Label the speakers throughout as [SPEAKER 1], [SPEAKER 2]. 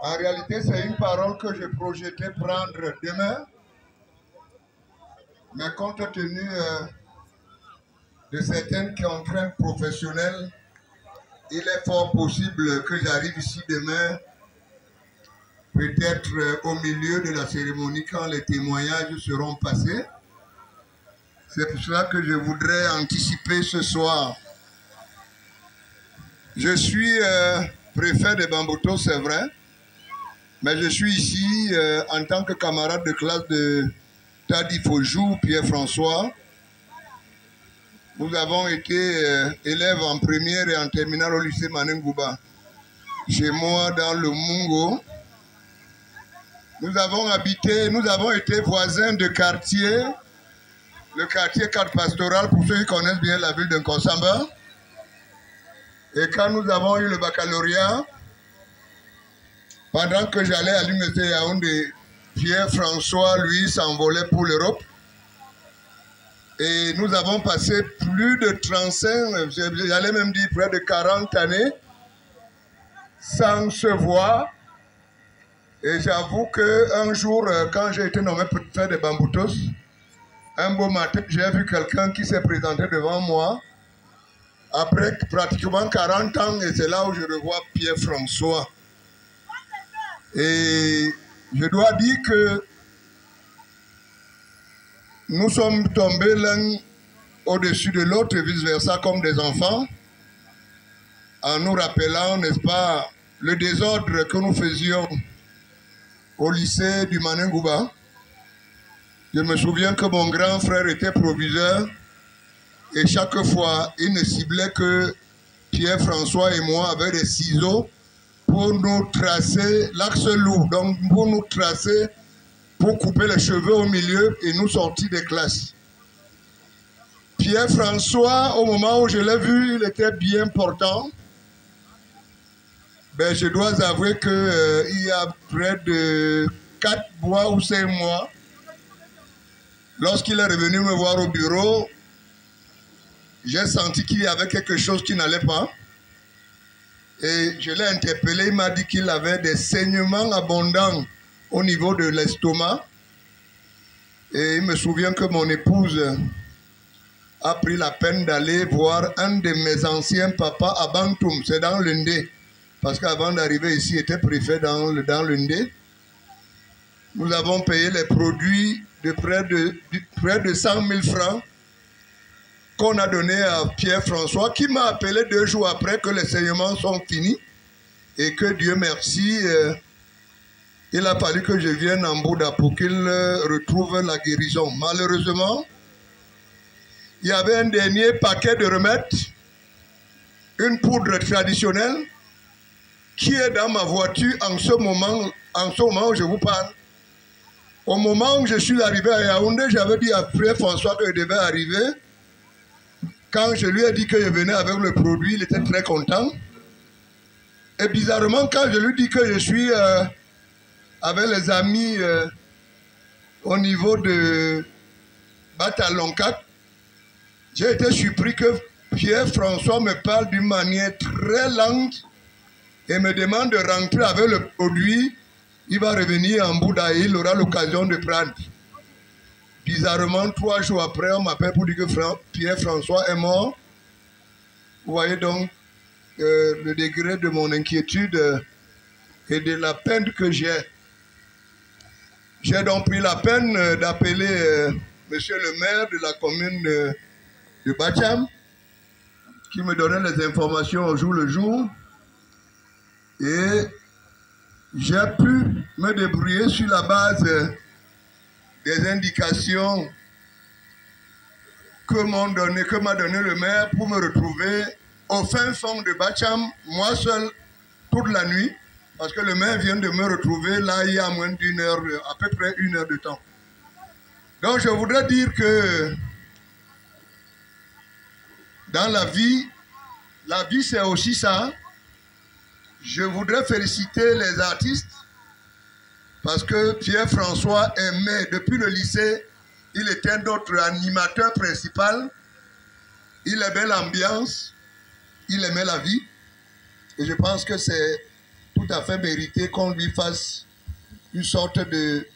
[SPEAKER 1] En réalité, c'est une parole que je projetais prendre demain. Mais compte tenu de certaines contraintes professionnelles, il est fort possible que j'arrive ici demain, peut-être au milieu de la cérémonie quand les témoignages seront passés. C'est pour cela que je voudrais anticiper ce soir. Je suis préfet de Bambuto, c'est vrai, mais je suis ici en tant que camarade de classe de Tadi Fojou, Pierre-François. Nous avons été élèves en première et en terminale au lycée Manengouba. Chez moi, dans le Mungo. Nous avons été voisins de quartier, le quartier Cadre Pastoral, pour ceux qui connaissent bien la ville de Nkosamba. Et quand nous avons eu le baccalauréat, pendant que j'allais à l'université Yaoundé, Pierre-François, lui, s'envolait pour l'Europe. Et nous avons passé plus de 35, j'allais même dire près de 40 années, sans se voir. Et j'avoue qu'un jour, quand j'ai été nommé préfet de Bamboutos, un beau matin, j'ai vu quelqu'un qui s'est présenté devant moi. Après pratiquement 40 ans, et c'est là où je revois Pierre-François. Et je dois dire que nous sommes tombés l'un au-dessus de l'autre et vice-versa comme des enfants, en nous rappelant, n'est-ce pas, le désordre que nous faisions au lycée du Manengouba. Je me souviens que mon grand frère était proviseur et chaque fois, il ne ciblait que Pierre-François et moi avec des ciseaux pour nous tracer l'axe lourd, donc pour nous tracer, pour couper les cheveux au milieu et nous sortir des classes. Pierre-François, au moment où je l'ai vu, il était bien portant. Ben, je dois avouer qu'il y a près de 4 mois ou 5 mois, lorsqu'il est revenu me voir au bureau, j'ai senti qu'il y avait quelque chose qui n'allait pas. Et je l'ai interpellé, il m'a dit qu'il avait des saignements abondants au niveau de l'estomac. Et il me souvient que mon épouse a pris la peine d'aller voir un de mes anciens papas à Bantoum, c'est dans l'Undé. Parce qu'avant d'arriver ici, il était préfet dans l'Undé. Nous avons payé les produits de près de 100 000 francs qu'on a donné à Pierre-François, qui m'a appelé 2 jours après que les saignements sont finis. Et que Dieu merci, il a fallu que je vienne en Bouddha pour qu'il retrouve la guérison. Malheureusement, il y avait un dernier paquet de remèdes, une poudre traditionnelle, qui est dans ma voiture en ce moment où je vous parle. Au moment où je suis arrivé à Yaoundé, j'avais dit à Frère François que je devais arriver. Quand je lui ai dit que je venais avec le produit, il était très content. Et bizarrement, quand je lui dis que je suis avec les amis au niveau de Batalon 4, j'ai été surpris que Pierre-François me parle d'une manière très lente et me demande de rentrer avec le produit. Il va revenir en Bouddha et il aura l'occasion de prendre. Bizarrement, 3 jours après, on m'appelle pour dire que Pierre-François est mort. Vous voyez donc le degré de mon inquiétude et de la peine que j'ai. J'ai donc pris la peine d'appeler monsieur le maire de la commune de Bacham, qui me donnait les informations au jour le jour. Et j'ai pu me débrouiller sur la base des indications que m'a donné le maire pour me retrouver au fin fond de Bacham, moi seul, toute la nuit, parce que le maire vient de me retrouver là il y a moins d'1 heure, à peu près 1 heure de temps. Donc je voudrais dire que dans la vie c'est aussi ça. Je voudrais féliciter les artistes parce que Pierre-François aimait, depuis le lycée, il était notre animateur principal. Il aimait l'ambiance, il aimait la vie. Et je pense que c'est tout à fait mérité qu'on lui fasse une sorte de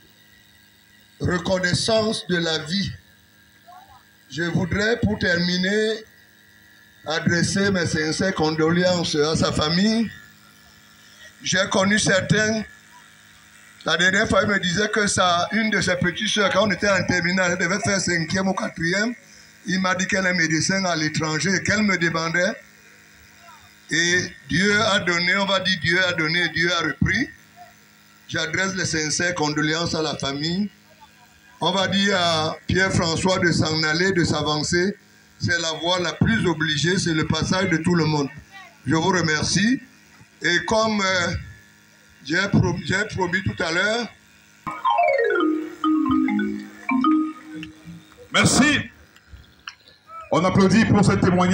[SPEAKER 1] reconnaissance de la vie. Je voudrais, pour terminer, adresser mes sincères condoléances à sa famille. J'ai connu certains. La dernière fois, il me disait que une de ses petites soeurs, quand on était en terminale, elle devait faire 5e ou 4e. Il m'a dit qu'elle est médecin à l'étranger et qu'elle me demandait. Et Dieu a donné, on va dire Dieu a donné, Dieu a repris. J'adresse les sincères condoléances à la famille. On va dire à Pierre-François de s'en aller, de s'avancer. C'est la voie la plus obligée, c'est le passage de tout le monde. Je vous remercie. Et comme j'ai promis tout à l'heure.
[SPEAKER 2] Merci. On applaudit pour ce témoignage.